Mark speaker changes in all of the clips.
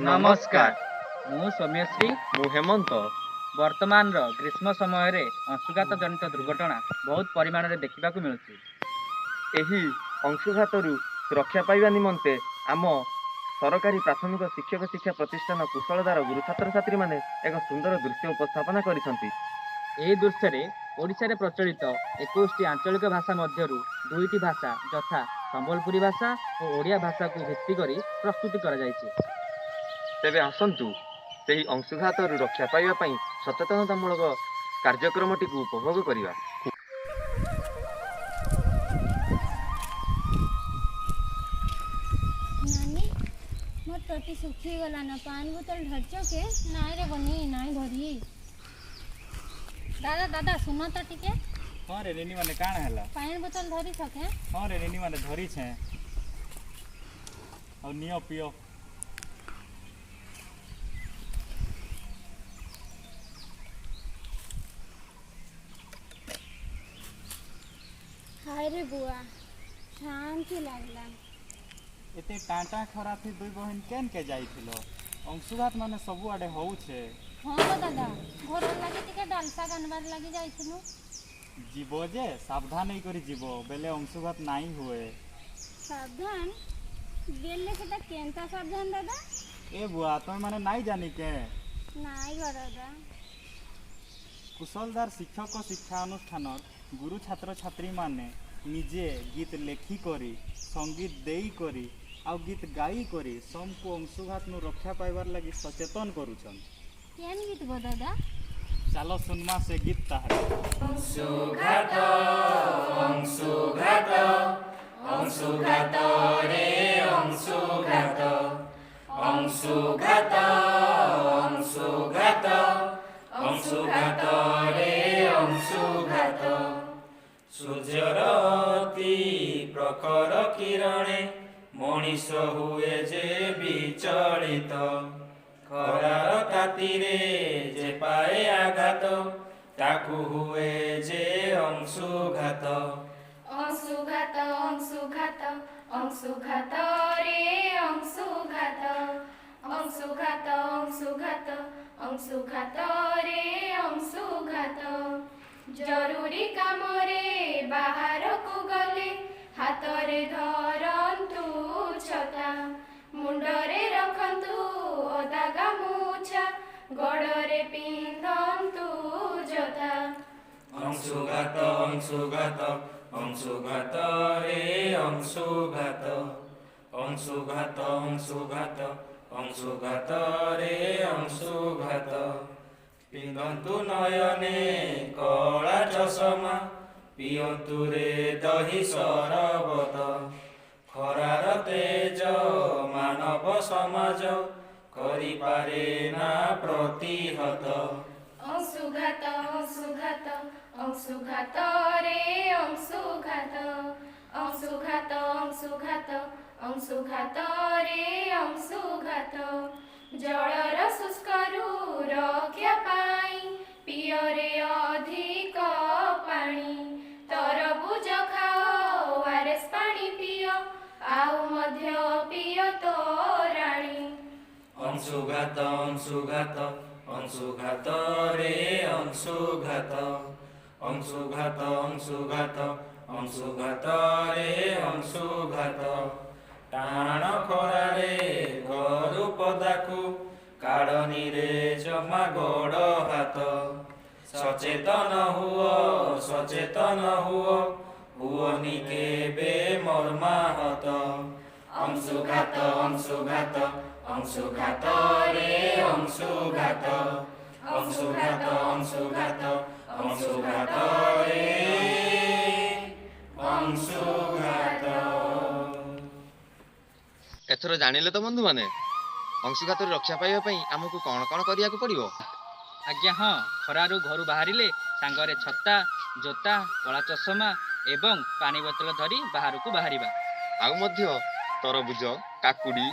Speaker 1: नमस्कार।
Speaker 2: मु सौम्यश्री
Speaker 1: मु हेमंत।
Speaker 2: वर्तमान ग्रीष्म समय अंशुघात जनित दुर्घटना बहुत परिमाण में देखा मिलूँ।
Speaker 1: एही अंशुघातरू रक्षा पाइबा निमंते आम सरकारी प्राथमिक शिक्षक शिक्षा प्रतिष्ठान कुशलदार गुरु छात्र छात्री माने एक सुंदर दृश्य उपस्थापना करिसंती।
Speaker 2: यह दृश्य रे ओडिशा रे प्रचलित 21 आंचलिक भाषा मध्यरु 2टी भाषा यथा संबलपुरी भाषा और ओडिया भाषा को भित्ति करी प्रस्तुति करा जायछि।
Speaker 1: तेबे आसंतु सेही अंशुघातरू रक्षा पाइबा पई सचेतनतामूलक कार्यक्रमटी को उपभोग करिबा।
Speaker 3: नानी मोर टोटी सुखी गला ना पानी बोतल धरचो के नाई रे बनी नाई धरी। दादा दादा सुनो तो टिके।
Speaker 2: हां रे रेनी माने काण हला
Speaker 3: पानी बोतल धरी सके।
Speaker 2: हां रे रेनी माने धरी छे और नियो पियो।
Speaker 3: हाय रे बुआ शांति लागला।
Speaker 2: एते टाटा खरा थी दुई बहन केन के जाइथिलो अंशुघात माने सबु आडे होउ छे।
Speaker 3: हां तो दादा घर लागे टिके डालसा गनबार लागी जाइथिनु।
Speaker 2: जीवो जे सावधान नहीं करी जीवो बेले अंशुघात नहीं हुए।
Speaker 3: सावधान बेले सेटा केनता सावधान दादा।
Speaker 2: ए बुआ तुम माने नहीं जानी के
Speaker 3: नाई गो दादा।
Speaker 2: कुशलदार शिक्षक शिक्षा अनुष्ठान गुरु छात्र छात्री माने निजे गीत लेखी करी संगीत देई करी आ गीत गाई करी सबको अंशुघात नु रक्षा पाइबार लगी सचेतन करूछन।
Speaker 3: केन गीत गो दादा।
Speaker 2: चलो सुनमा से गीत ताहरे।
Speaker 4: अंशुघात अंशुघात अंशुघात रे अंशुघात अंशुघात अंशुघात अंशुघात रे अंशुघात सूर्यर अति प्रखर किरणे मनीष हुए जे विचलित खरार तातीरे जे पाए आघात ताकू हुए जे अंशुघात
Speaker 5: अंशुघात अंशुघात अंशुघात रे अंशुघात अंशुघात अंशुघात अंशुघात रे अंशुघात जरूरी काम रे बाहर को गले हाथ रे धरंतु छता मुंडरे रखंतु ओदा गामुछा गड़रे पिंधंतु जता
Speaker 4: अंशुघात अंशुघात अंशुघात रे अंशुघात अंशुघात अंशुघात अंशुघात रे अंशुघात पिंधंतु नयने कला चषमा पियंतु रे दही सरबत खरार तेज मानव समाज करि पारे ना प्रतिहत
Speaker 5: अंशुघात अंशुघात अंशुघात रे अंशुघात अंशुघात अंशुघात अंशुघात रे अंशुघात जलर शुष्करू रक्षा पाई पिय रे अधिक पानी तरबुज खाओ आरएस पानी पिय आउ मध्य पिय तोराणी
Speaker 4: अंशुघात अंशुघात अंशुघात रे अंशुघात अंशुघात अंशुघात अंशुघात रे अंशुघात टाण खरारे घरु पदाकू काढ़नी रे जमा गोड़ हाथ सचेतन हुओ हुओनी केबे मर्माहत अंशुघात अंशुघात अंशुघात रे अंशुघात अंशुघात अंशुघात अंशुघात रे अंशुघात।
Speaker 1: एथर जानिले तो बंधु माने अंशुघात रक्षा पाइबा पई हमकु कोन कोन करिया को पड़िबो।
Speaker 2: आज्ञा हाँ खरारु घरु बाहरिले सांगरे छत्ता जोता कला चषमा एवं पानी बोतल धरी बाहर को बाहरिबा।
Speaker 1: आउ मध्य तरबुज काकुडी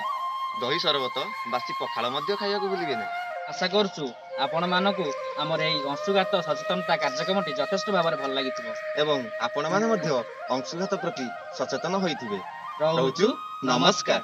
Speaker 1: दही सरबत बासी पखाल मध्य खाइया को भूलिबे नै।
Speaker 2: आशा करछु आपण मानकु हमर एई अंशुघात सचेतनता कार्यक्रमटी यथेष्ट भाव भल लागिथिबो
Speaker 1: एवं आपण माने मध्य अंशुघात प्रति सचेतन होइथिबे।
Speaker 2: रहूछु
Speaker 1: नमस्कार।